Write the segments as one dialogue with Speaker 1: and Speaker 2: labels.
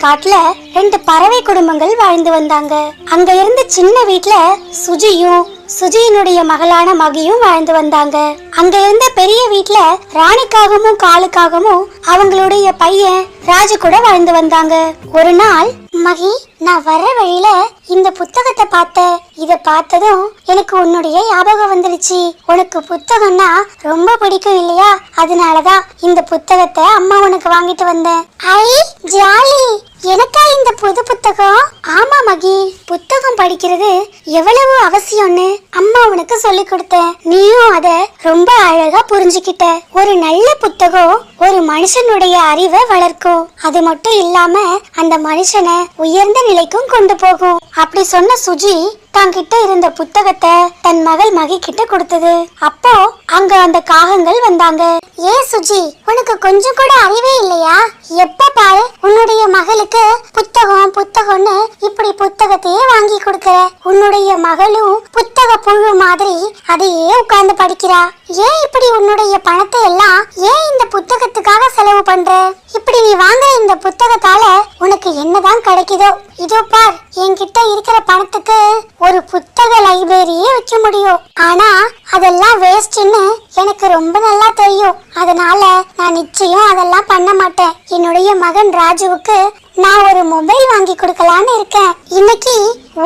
Speaker 1: காட்டுல 2 பறவை குடும்பங்கள் வாழ்ந்து வந்தாங்க. அங்க இருந்த சின்ன வீட்ல சுஜியும் சுஜியினுடைய மகளான மகியும் வாழ்ந்து வந்தாங்க. அங்க இருந்த பெரிய வீட்ல ராணிக்காகவும் காலுக்காகவும் அவங்களுடைய பையன் ராஜு கூட வாழ்ந்து வந்தாங்க. ஒரு நாள், மகி, நான் வர்ற வழியில இந்த புத்தகத்தை பார்த்தேன். இத பார்த்ததும் எனக்கு உன்னுடைய ஞாபகம் வந்துருச்சு. உனக்கு புத்தகம்னா ரொம்ப பிடிக்கும் இல்லையா? அதனாலதான் இந்த புத்தகத்தை அம்மா உனக்கு வாங்கிட்டு வந்தேன். ஐ ஜாலி! எனக்கா இந்த புது புத்தகம்? ஆமா மகி, புத்தகம் படிக்கிறது எவ்வளவு அவசியம்னு அம்மா உனக்கு சொல்லி கொடுத்தேன். நீயும் அத ரொம்ப அழகா புரிஞ்சுக்கிட்ட. ஒரு நல்ல புத்தகம் ஒரு மனுஷனுடைய அறிவை வளர்க்கும். அது மட்டும் இல்லாம அந்த மனுஷனை உயர்ந்த நிலைக்கும் கொண்டு போகும். அப்படி சொன்ன சுஜி தன்கிட்ட இருந்த புத்தகத்தை தன் மகள் மகி கிட்ட கொடுத்தது. அப்போ அங்க அந்த காகங்கள் வந்தாங்க. ஏன் சுஜி, உனக்கு கொஞ்சம் கூட அறிவே இல்லையா? எப்ப பாரு உன்னுடைய மகளுக்கு புத்தகம் புத்தகம்னு இப்படி புத்தகத்தையே வாங்கி கொடுக்கற. உன்னுடைய மகளும் புத்தக புழு மாதிரி அதையே உட்கார்ந்து படிக்கிறா. ஏன் இப்படி உன்னுடைய பணத்தை எல்லாம் ஏன் இந்த புத்தகத்துக்காக செலவு பண்ற? இப்படி நீ வாங்குற இந்த புத்தகத்தால உனக்கு என்னதான் கிடைக்குதோ? இதோ பார், என்கிட்ட இருக்கிற பணத்துக்கு ஒரு புத்தக லைப்ரரியே வைக்க முடியும். ஆனா அதெல்லாம் வேஸ்ட்னு எனக்கு ரொம்ப நல்லா தெரியும். அதனால நான் நிச்சயம் அதெல்லாம் பண்ண மாட்டேன். என்னுடைய மகன் ராஜுவுக்கு நான் ஒரு மொபைல் வாங்கி கொடுக்கலான்னு இருக்கேன். இன்னைக்கு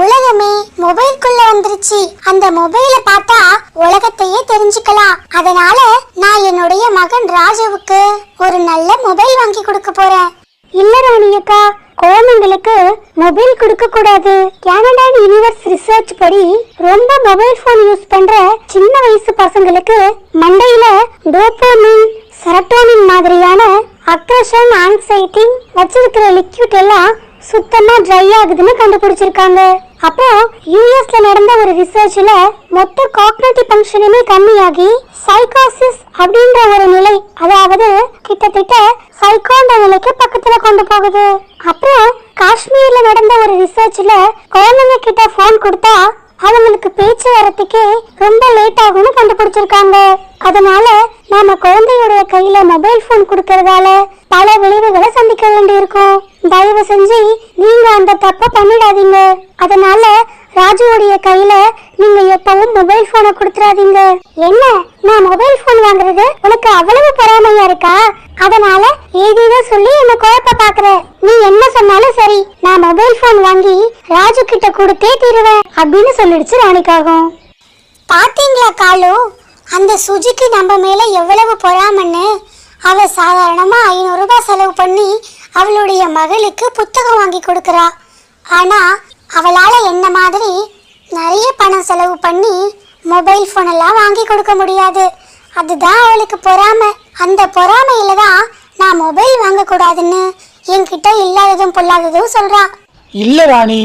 Speaker 1: உலகமே மொபைல்குள்ள வந்துருச்சு. அந்த மொபைல பார்த்தா உலகத்தையே தெரிஞ்சுக்கலாம். அதனால நான் என்னுடைய மகன் ராஜுவுக்கு ஒரு நல்ல மொபைல் வாங்கி கொடுக்க போறேன். இல்ல ராணியக்கா, குழந்தைங்களுக்கு மொபைல் கொடுக்க கூடாது. கனடா யூனிவர்ஸ் ரிசர்ச் படி ரொம்ப மொபைல் போன் யூஸ் பண்ற சின்ன வயசு பசங்களுக்கு மண்டையில டோபமைன், செரோட்டோனின் மாதிரியான அக்ரஷன், ஆங்ஸைட்டி வச்சிருக்கிற லிக்விட் எல்லாம் சுத்தமா ட்ரை ஆகுதுன்னு கண்டுபிடிச்சிருக்காங்க. அப்போ யூஎஸ்ல நடந்த ஒரு ரிசர்ச்ல மொத்த காக்னிட்டிவ் ஃபங்க்ஷனுமே கம்மியாகி சைக்கோசிஸ் அப்படின்ற ஒரு நிலை, அதாவது கிட்டத்தட்ட சைக்கோன்ற நிலைக்கு பக்கத்துல கொண்டு போகுது. அப்புறம் காஷ்மீர்ல நடந்த ஒரு ரிசர்ச்ல குழந்தைங்க கிட்ட போன் கொடுத்தா அவங்களுக்கு பேச்சு வரத்துக்கே ரொம்ப லேட் ஆகும்னு கண்டுபிடிச்சிருக்காங்க. அதனால நாம குழந்தையோட கையில மொபைல் போன் கொடுக்கறதால பல விளைவுகளை சந்திக்க வேண்டியிருக்கும். தயவு செஞ்சு நீங்க அந்த தப்ப பண்ணிடாதீங்க. அதனால ராஜுவோடைய கையில நீங்க எப்பவும் மொபைல் போனை கொடுத்துறாதீங்க. என்ன, நான் மொபைல் போன் வாங்குறது உனக்கு அவ்வளவு பொறாமையா இருக்கா? அதனால ஏதேதோ சொல்லி என்ன குழப்ப பாக்குற. நீ என்ன சொன்னாலும் சரி, நான் மொபைல் போன் வாங்கி ராஜு கிட்ட கொடுத்தே தீருவேன் அப்படின்னு சொல்லிடுச்சு ராணிக்காகும். பாத்தீங்களா காலு, அந்த சுஜிக்கு நம்ம மேல எவ்வளவு பொறாமன்னு. அவ சாதாரணமா 500 ரூபாய் செலவு பண்ணி அவளுடைய மகளுக்கு புத்தகம் வாங்கி கொடுக்கறா. ஆனா அவளால என்ன மாதிரி நிறைய பணம் செலவு பண்ணி மொபைல் போன் எல்லாம் வாங்கி கொடுக்க முடியாது. அதுதான் அவளுக்கு பொறாமை. அந்த பொறாமையில தான் நான் மொபைல் வாங்க கூடாதுன்னு என்கிட்ட இல்லாததும் பொல்லாததும் சொல்றா.
Speaker 2: இல்ல ராணி,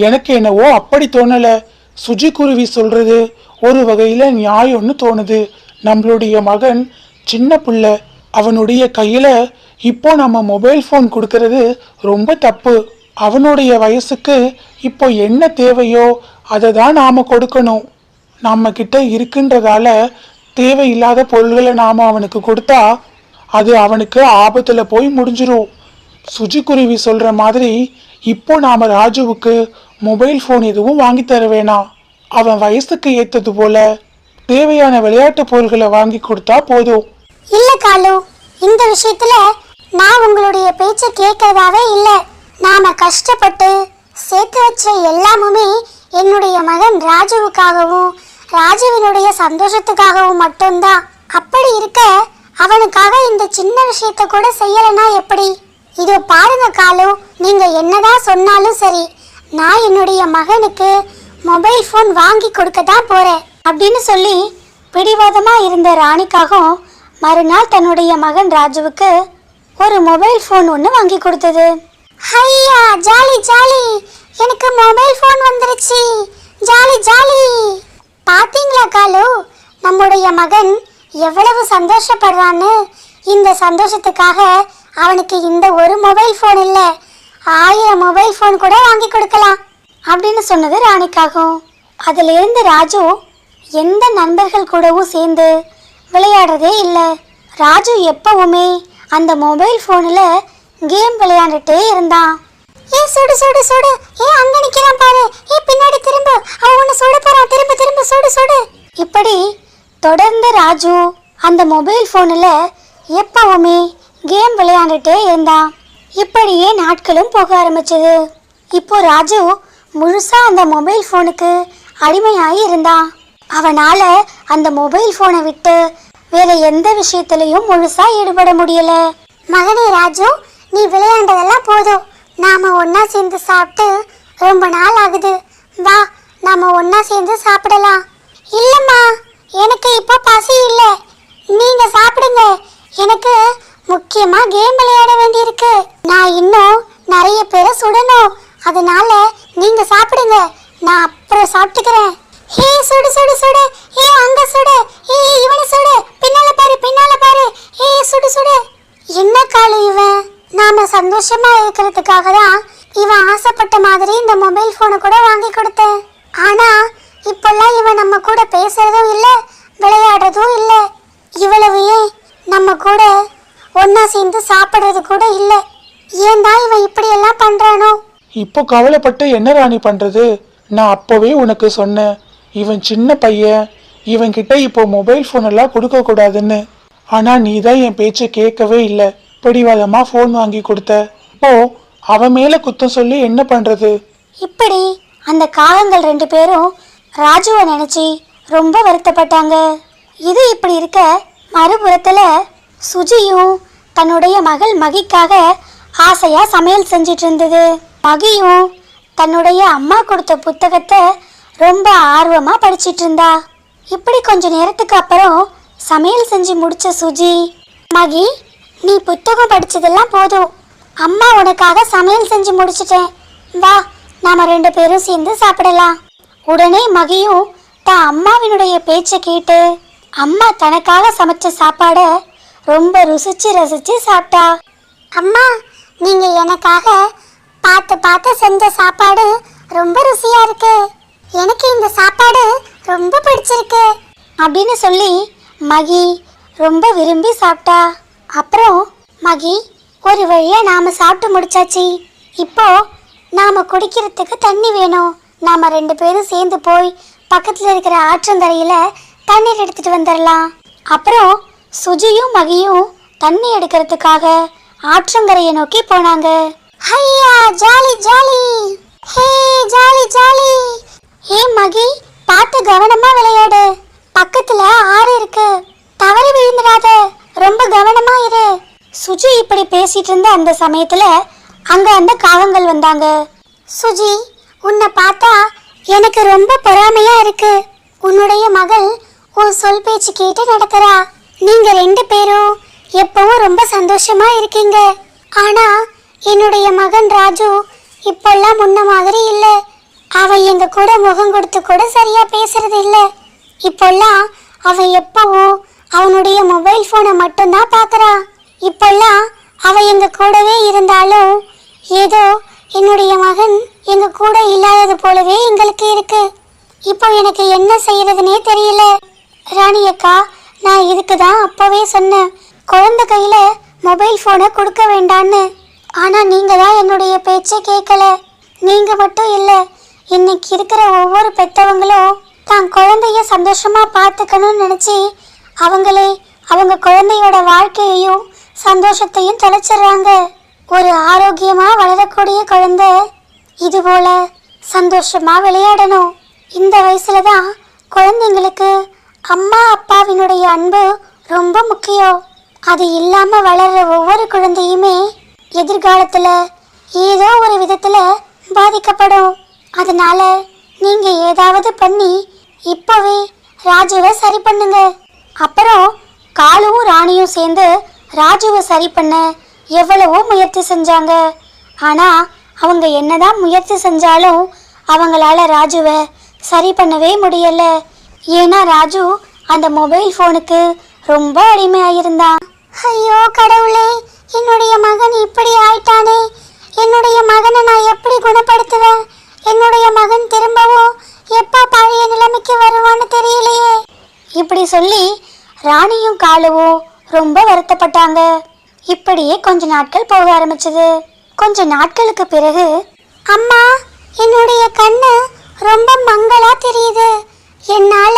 Speaker 2: எனக்கு என்னவோ அப்படி தோணல. சுஜி குருவி சொல்றது ஒரு வகையில நியாயம்னு தோணுது. நம்மளுடைய மகன் சின்ன பிள்ளை, அவனுடைய கையில இப்போ நம்ம மொபைல் போன் கொடுக்கறது ரொம்ப தப்பு. அவனுடைய வயசுக்கு இப்போ என்ன தேவையோ அதை தான் நாம கொடுக்கணும். நம்ம கிட்ட இருக்குன்றதால தேவையில்லாத பொருள்களை நாம அவனுக்கு கொடுத்தா அது அவனுக்கு ஆபத்துல போய் முடிஞ்சிரும். சுஜி குருவி சொல்ற மாதிரி இப்போ நாம ராஜுவுக்கு மொபைல் போன் எதுவும் வாங்கி தர வேணாம். அவன் வயசுக்கு ஏத்தது போல தேவையான விளையாட்டு பொருள்களை வாங்கி கொடுத்தா போதும்.
Speaker 1: இல்ல காலு, இந்த விஷயத்துல நான் உங்களுடைய பேச்ச கேட்கறதாவே இல்ல. நாம கஷ்டப்பட்டு சேர்த்து வச்ச எல்லாமுமே என்னுடைய மகன் ராஜுவுக்காகவும் ராஜுவினுடைய சந்தோஷத்துக்காகவும் மட்டும்தான். அப்படி இருக்க அவனுக்காக இந்த சின்ன விஷயத்த கூட செய்யலனா எப்படி? இதோ பாருங்க காலு, நீங்க என்னதான் சொன்னாலும் சரி, நான் என்னுடைய மகனுக்கு மொபைல் போன் வாங்கி கொடுக்க தான் போறேன் அப்படின்னு சொல்லி பிடிவாதமா இருந்த ராணிக்காகவும் மறுநாள் தன்னுடைய மகன் ராஜுவுக்கு ஒரு மொபைல் போன் ஒன்று வாங்கி கொடுத்தது. ஐயா ஜாலி ஜாலி, எனக்கு மொபைல் போன் வந்துருச்சு, ஜாலி ஜாலி. பாத்தீங்களா காலு, நம்முடைய மகன் எவ்வளவு சந்தோஷப்படுறான்னு. இந்த சந்தோஷத்துக்காக அவனுக்கு இந்த ஒரு மொபைல் போன் இல்ல, 1000 மொபைல் போன் கூட வாங்கி கொடுக்கலாம் அப்படின்னு சொன்னது ராணிக்காகும். அதுல இருந்து ராஜு எந்த நண்பர்கள் கூடவும் சேர்ந்து விளையாடுறதே இல்லை. ராஜு எப்பவுமே அந்த மொபைல் போனில் கேம் விளையாண்டுட்டே இருந்தான். ஏ சுடு சுடு சுடு, ஏ அங்க நிக்கிறான் பாரு, ஏ பின்னாடி திரும்ப, அவன் உன்னை சுட போறான், திரும்ப திரும்ப சுடு சுடு. இப்படி தொடர்ந்து ராஜு அந்த மொபைல் போன்ல எப்பவுமே கேம் விளையாண்டுட்டே இருந்தான். இப்படியே நாட்களும் போக ஆரம்பிச்சது. இப்போ ராஜு முழுசா அந்த மொபைல் போனுக்கு அடிமையாகி இருந்தான். அவனால அந்த மொபைல் போனை விட்டு வேற எந்த விஷயத்திலையும் முழுசா ஈடுபட முடியல. மகனே ராஜு, நீ விளையாண்டதெல்லாம் போதும், நாம ஒன்னா சேர்ந்து சாப்பிட்டு ரொம்ப நாள் ஆகுது, வா நாம ஒன்னா சேர்ந்து சாப்பிடலாம். இல்லம்மா, எனக்கு இப்போ பசி இல்ல, நீங்க சாப்பிடுங்க, எனக்கு முக்கியமா கேம் விளையாட வேண்டியிருக்கு, நான் இன்னும் நிறைய பேரை சுடணும், அதனால நீங்க சாப்பிடுங்க, நான் அப்புறம் சாப்பிட்டுக்கிறேன். ஹே சுடு சுடு சுடு, ஏ அங்க சுடு, ஏ இவனை சுடு, பின்னால பாரு பின்னால பாரு, ஏ சுடு சுடு. என்ன காலு இவன், நாம சந்தோஷமா இருக்கிறதுக்காக தான் இவன் ஆசைப்பட்ட மாதிரி இந்த மொபைல் போனை கூட வாங்கி கொடுத்தேன். ஆனா இப்பெல்லாம் இவன் நம்ம கூட பேசுறதும் இல்ல, விளையாடுறதும் இல்ல, இவ்வளவு ஏன் நம்ம கூட ஒன்னா சேர்ந்து சாப்பிடுறது கூட இல்ல. ஏன் தான் இவன் இப்படி எல்லாம் பண்றானோ?
Speaker 2: இப்போ கவலைப்பட்டு என்ன ராணி பண்றது? நான் அப்பவே உனக்கு சொன்னேன், இவன் சின்ன பையன், இவன் கிட்ட இப்போ மொபைல் போன் எல்லாம் கொடுக்க கூடாதுன்னு. ஆனா நீ தான் என் பேச்சை கேட்கவே இல்லை, பிடிவாதமா போன் வாங்கி கொடுத்த. இப்போ அவன் மேல குத்தம் சொல்லி என்ன பண்றது?
Speaker 1: இப்படி அந்த காகங்கள் ரெண்டு பேரும் ராஜுவை நினைச்சு ரொம்ப வருத்தப்பட்டாங்க. இது இப்படி இருக்க, மறுபுறத்துல சுஜியும் தன்னுடைய மகள் மகிக்காக ஆசையா சமையல் செஞ்சிட்டு இருந்தது. மகியும் தன்னுடைய அம்மா கொடுத்த புத்தகத்தை ரொம்ப ஆர்வமா படிச்சிட்டு இருந்தா. இப்படி கொஞ்ச நேரத்துக்கு அப்புறம் சமையல் செஞ்சு முடிச்ச சுஜி, மகி நீ புத்தகம் படிச்சதெல்லாம் போதும், அம்மா உனக்காக சமையல் செஞ்சு முடிச்சிட்டேன், வா நாம ரெண்டு பேரும் சேர்ந்து சாப்பிடலாம். உடனே மகியும் தான் அம்மாவினுடைய பேச்சை கேட்டு அம்மா தனக்காக சமைச்ச சாப்பாட ரொம்ப ருசிச்சு ரசிச்சு சாப்பிட்டா. அம்மா, நீங்க எனக்காக பார்த்து பார்த்து செஞ்ச சாப்பாடு ரொம்ப ருசியா இருக்கு, எனக்கு இந்த சாப்பாடு ரொம்ப பிடிச்சிருக்கு அப்படின்னு சொல்லி மகி ரொம்ப விரும்பி சாப்பிட்டா. அப்புறம் மகி, ஒரு வழியா நாம சாப்பிட்டு முடிச்சாச்சு, இப்போ நாம குடிக்கிறதுக்கு தண்ணி வேணும், நாம ரெண்டு பேரும் சேர்ந்து போய் பக்கத்துல இருக்கிற ஆற்றங்கரையில தண்ணீர் எடுத்துட்டு வந்துடலாம். அப்புறம் சுஜியும் மகியும் தண்ணி எடுக்கிறதுக்காக ஆற்றங்கரையை நோக்கி போனாங்க. ஹையா jolly jolly, hey jolly jolly. Hey Magi, பார்த்து கவனமா விளையாடு, பக்கத்துல ஆறு இருக்கு, தவறி விழுந்துடாத, ரொம்ப கவனமா இரு. சுஜி இப்படி பேசிட்டு இருந்த அந்த சமயத்துல அங்க அந்த காகங்கள் வந்தாங்க. சுஜி, உன்னை பார்த்தா எனக்கு ரொம்ப பொறாமையா இருக்கு, உன்னுடைய மகள் உன் சொல் பேச்சு கேட்டு நடக்கிறா, நீங்க ரெண்டு பேரும் எப்பவும் ரொம்ப சந்தோஷமா இருக்கீங்க. ஆனா என்னுடைய மகன் ராஜு இப்பெல்லாம் முன்ன மாதிரி இல்ல, அவன் எங்க கூட முகம் கொடுத்து கூட சரியா பேசுறது இல்ல, இப்பெல்லாம் அவன் எப்பவும் அவனுடைய மொபைல் போனை மட்டும்தான் பார்க்கறான். இப்பெல்லாம் அவன் எங்க கூடவே இருந்தாலும் ஏதோ என்னுடைய மகன் எங்க கூட இல்லாதது போலவே எங்களுக்கு இருக்கு. இப்போ எனக்கு என்ன செய்யறதுனே தெரியல. ராணி அக்கா, நான் இதுக்கு தான் அப்பவே சொன்னேன், குழந்தை கையில மொபைல் போனை கொடுக்க வேண்டான்னு. ஆனா நீங்க தான் என்னுடைய பேச்சை கேட்கல. நீங்க மட்டும் இல்ல, இன்னைக்கு இருக்கிற ஒவ்வொரு பெத்தவங்களும் தான் குழந்தைய சந்தோஷமா பார்த்துக்கணும்னு நினைச்சு அவங்களே அவங்க குழந்தையோட வாழ்க்கையையும் சந்தோஷத்தையும் தொலைச்சிடுறாங்க. ஒரு ஆரோக்கியமா வளரக்கூடிய குழந்தை இது போல சந்தோஷமா விளையாடணும். இந்த வயசுல தான் குழந்தைங்களுக்கு அம்மா அப்பாவினுடைய அன்பு ரொம்ப முக்கியம். அது இல்லாம வளர்ற ஒவ்வொரு குழந்தையுமே எதிர்காலத்துல ஏதோ ஒரு விதத்துல பாதிக்கப்படும். அதனால நீங்க ஏதாவது பண்ணி இப்பவே ராஜுவை சரி பண்ணுங்க. அப்புறம் காலுவும் ராணியும் சேர்ந்து ராஜுவை சரி பண்ண எவ்வளவோ முயற்சி செஞ்சாங்க. ஆனா அவங்க என்னதான் முயற்சி செஞ்சாலும் அவங்களால ராஜுவை சரி பண்ணவே முடியல. ஏன்னா ராஜு அந்த மொபைல் போனுக்கு ரொம்ப அடிமையாயிருந்தான். ஐயோ கடவுளே, என்னுடைய மகன் இப்படி ஆயிட்டானே, என்னுடைய மகனை நான் எப்படி குணப்படுத்துவேன், என்னுடைய மகன் திரும்பவும் எப்போ பழைய நிலைமைக்கு வருவான்னு தெரியலையே. இப்படி சொல்லி ராணியும் காலுவும் ரொம்ப வருத்தப்பட்டாங்க. இப்படியே கொஞ்ச நாட்கள் போக ஆரம்பிச்சது. கொஞ்ச நாட்களுக்கு பிறகு, அம்மா, என்னுடைய கண்ணு ரொம்ப மங்களா தெரியுது. என்னால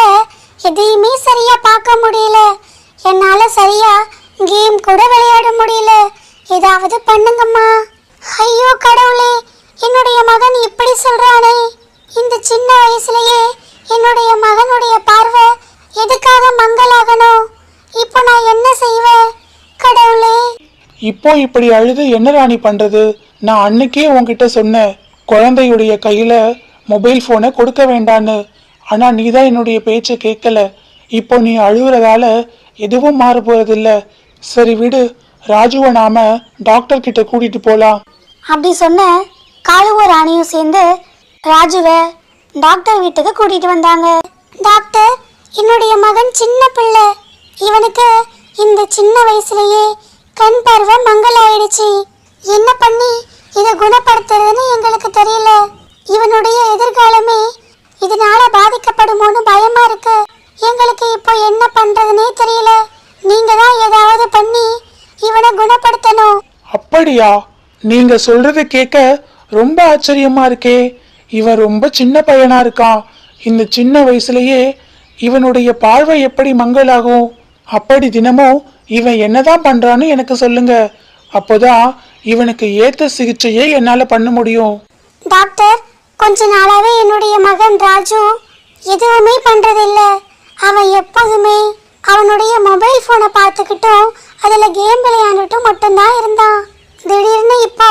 Speaker 1: எதையுமே சரியா பார்க்க முடியல. என்னால சரியா கேம் கூட விளையாட முடியல. ஏதாவது பண்ணுங்கம்மா. ஐயோ கடவுளே, என்னுடைய மகன் இப்படி சொல்றானே. இந்த சின்ன வயசுலயே என்னுடைய மகனுடைய பார்வை எதுக்காக மங்கலாகணும்? இப்போ நான் என்ன செய்வேன் கடவுளே?
Speaker 2: இப்போ இப்படி அழுது என்ன ராணி பண்றது? நான் அன்னைக்கே உன்கிட்ட சொன்னேன், குழந்தையுடைய கையில மொபைல் போனை கொடுக்க வேண்டான்னு. ஆனா நீதான் என்னுடைய பேச்சை கேட்கல. இப்போ நீ அழுகுறதால எதுவும் மாற போறதில்ல. சரி விடு, ராஜுவை நாம டாக்டர் கிட்ட கூட்டிட்டு போலாம்.
Speaker 1: அப்படி சொன்ன காலுவும் ராணியும் சேர்ந்து ராஜுவை டாக்டர் வீட்டுக்கு கூட்டிட்டு வந்தாங்க. டாக்டர், என்னுடைய மகன் சின்ன பிள்ளை. இவனுக்கு இந்த சின்ன வயசுலயே கண் பார்வை மங்கலாயிடுச்சு. என்ன பண்ணி இதை குணப்படுத்துறதுன்னு எங்களுக்கு தெரியல. இவனுடைய எதிர்காலமே இதனால பாதிக்கப்படுமோன்னு பயமா இருக்கு. எங்களுக்கு இப்போ என்ன பண்றதுனே தெரியல. நீங்க தான் ஏதாவது பண்ணி இவனை குணப்படுத்தணும்.
Speaker 2: அப்படியா? நீங்க சொல்றது கேட்க ரொம்ப ஆச்சரியமா இருக்கே. இவன் ரொம்ப சின்ன பையனா இருக்கான். இந்த சின்ன வயசுலயே இவனுடைய பார்வை எப்படி மங்கலாகும்? அப்படி தினமும் இவன் என்னதான் பண்றான்னு எனக்கு சொல்லுங்க. அப்போதான் இவனுக்கு ஏத்த சிகிச்சையை என்னால பண்ண முடியும்.
Speaker 1: டாக்டர், கொஞ்ச நாளாவே என்னுடைய மகன் ராஜு எதுவுமே பண்றதில்ல. அவன் எப்போதுமே அவனுடைய மொபைல் போனை பார்த்துக்கிட்டும் அதுல கேம் விளையாண்டுட்டும் மட்டும்தான் இருந்தான். திடீர்னு இப்போ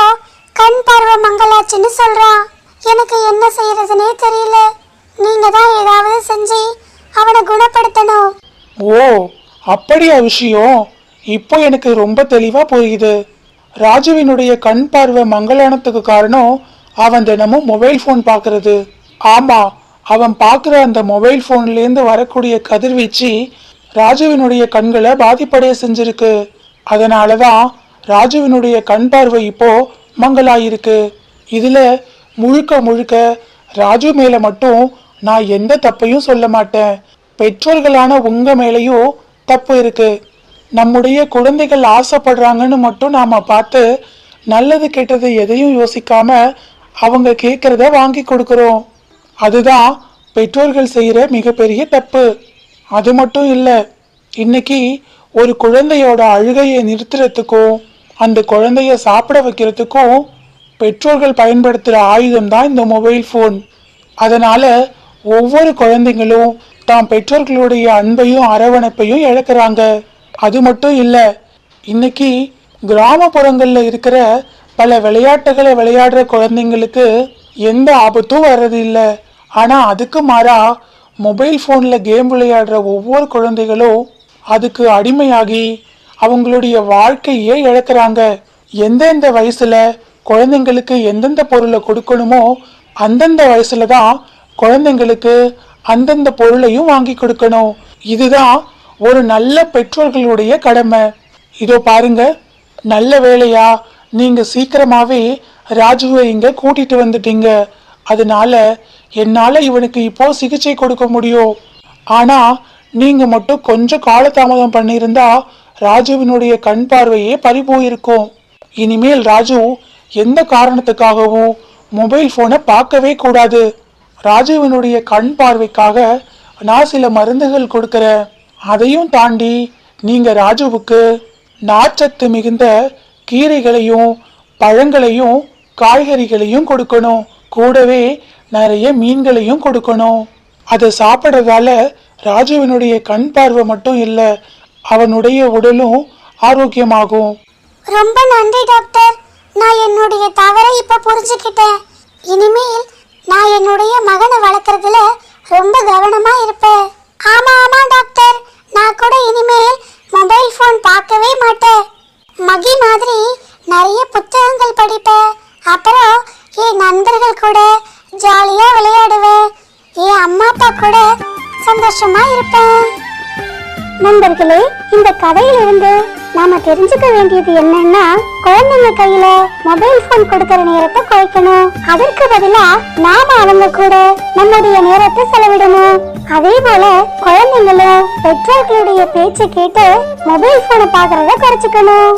Speaker 1: கண் பார்வை மங்கலாச்சுன்னு சொல்றான். எனக்கு என்ன செய்யறதுனே தெரியல. நீங்க தான் ஏதாவது செஞ்சு அவனை குணப்படுத்தணும்.
Speaker 2: ஓ, அப்படியா விஷயம்? இப்போ எனக்கு ரொம்ப தெளிவா புரியுது. ராஜுவினுடைய கண் பார்வை மங்கலானத்துக்கு காரணம் அவன் தினமும் மொபைல் போன் பார்க்கறது. ஆமா, அவன் பார்க்குற அந்த மொபைல் போன்லேருந்து வரக்கூடிய கதிர்வீச்சு ராஜுவினுடைய கண்களை பாதிப்படைய செஞ்சிருக்கு. அதனாலதான் ராஜுவினுடைய கண் பார்வை இப்போ மங்கலாயிருக்கு. இதுல முழுக்க முழுக்க ராஜு மேல மட்டும் நான் எந்த தப்பையும் சொல்ல மாட்டேன். பெற்றோர்களான உங்க மேலேயும் தப்பு இருக்கு. நம்முடைய குழந்தைகள் ஆசைப்படுறாங்கன்னு மட்டும் நாம பார்த்து நல்லது கெட்டது எதையும் யோசிக்காம அவங்க கேட்கறத வாங்கி கொடுக்கறோம். அதுதான் பெற்றோர்கள் செய்யற மிகப்பெரிய தப்பு. அது மட்டும் இல்லை, இன்னைக்கு ஒரு குழந்தையோட அழுகையை நிறுத்துறதுக்கும் அந்த குழந்தைய சாப்பிட வைக்கிறதுக்கும் பெற்றோர்கள் பயன்படுத்துகிற ஆயுதம் தான் இந்த மொபைல் ஃபோன். அதனால ஒவ்வொரு குழந்தைங்களும் தாம் பெற்றோர்களுடைய அன்பையும் அரவணைப்பையும் இழக்கிறாங்க. அது மட்டும் இல்லை, இன்னைக்கு கிராமப்புறங்களில் இருக்கிற பல விளையாட்டுகளை விளையாடுற குழந்தைங்களுக்கு எந்த ஆபத்தும் வர்றதில்லை. ஆனால் அதுக்கு மாறா மொபைல் ஃபோனில் கேம் விளையாடுற ஒவ்வொரு குழந்தைகளும் அதுக்கு அடிமையாகி அவங்களுடைய வாழ்க்கையே இழக்கிறாங்க. எந்தெந்த வயசுல குழந்தைங்களுக்கு எந்தெந்த பொருளை கொடுக்கணுமோ அந்தந்த வயசுல தான் குழந்தைங்களுக்கு அந்தந்த பொருளையும் வாங்கி கொடுக்கணும். இதுதான் ஒரு நல்ல பெற்றோர்களுடைய கடமை. இதோ பாருங்க, நல்ல வேளையா நீங்க சீக்கிரமாவே ராஜுவை இங்க கூட்டிட்டு வந்துட்டீங்க. அதனால என்னால இவனுக்கு இப்போ சிகிச்சை கொடுக்க முடியும். ஆனா நீங்க மட்டும் கொஞ்சம் காலதாமதம் பண்ணியிருந்தா ராஜுவினுடைய கண் பார்வையே பறி போயிருக்கும். இனிமேல் ராஜு எந்த காரணத்துக்காகவும் மொபைல் போனை பார்க்கவே கூடாது. ராஜுவினுடைய கண் பார்வைக்காக நான் சில மருந்துகள் கொடுக்கறேன். அதையும் தாண்டி நீங்க ராஜுவுக்கு நார்ச்சத்து மிகுந்த கீரைகளையும் பழங்களையும் காய்கறிகளையும் கொடுக்கணும். கூடவே நிறைய மீன்களையும் கொடுக்கணும். அதை சாப்பிட்றதால ராஜுவினுடைய கண் பார்வை மட்டும் இல்லை, அவனுடைய உடலும் ஆரோக்கியமாகும்.
Speaker 1: ரொம்ப நன்றி டாக்டர். நான் என்னுடைய தவறை இப்ப புரிஞ்சுக்கிட்டேன். இனிமேல் நான் என்னுடைய மகனை வளர்க்கறதுல ரொம்ப கவனமா இருப்பேன். ஆமா ஆமா டாக்டர், நான் கூட இனிமேல் மொபைல் போன் பார்க்கவே மாட்டேன். மகி மாதிரி நிறைய புத்தகங்கள் படிப்பேன். அப்புறம் என் நண்பர்கள் கூட ஜாலியா விளையாடுவேன். என் அம்மா அப்பா கூட சந்தோஷமா இருப்பேன். நண்பர்களே, இந்த கதையிலிருந்து நாம தெரிஞ்சுக்க வேண்டியது என்னன்னா, குழந்தைங்க கையில மொபைல் போன் கொடுக்கற நேரத்தை குறைக்கணும். அதற்கு பதிலா நாம அவங்க கூட நம்முடைய நேரத்தை செலவிடணும். அதே போல குழந்தைங்களும் பெற்றோர்களுடைய பேச்சை கேட்டு மொபைல் போனை பாக்குறத குறைச்சுக்கணும்.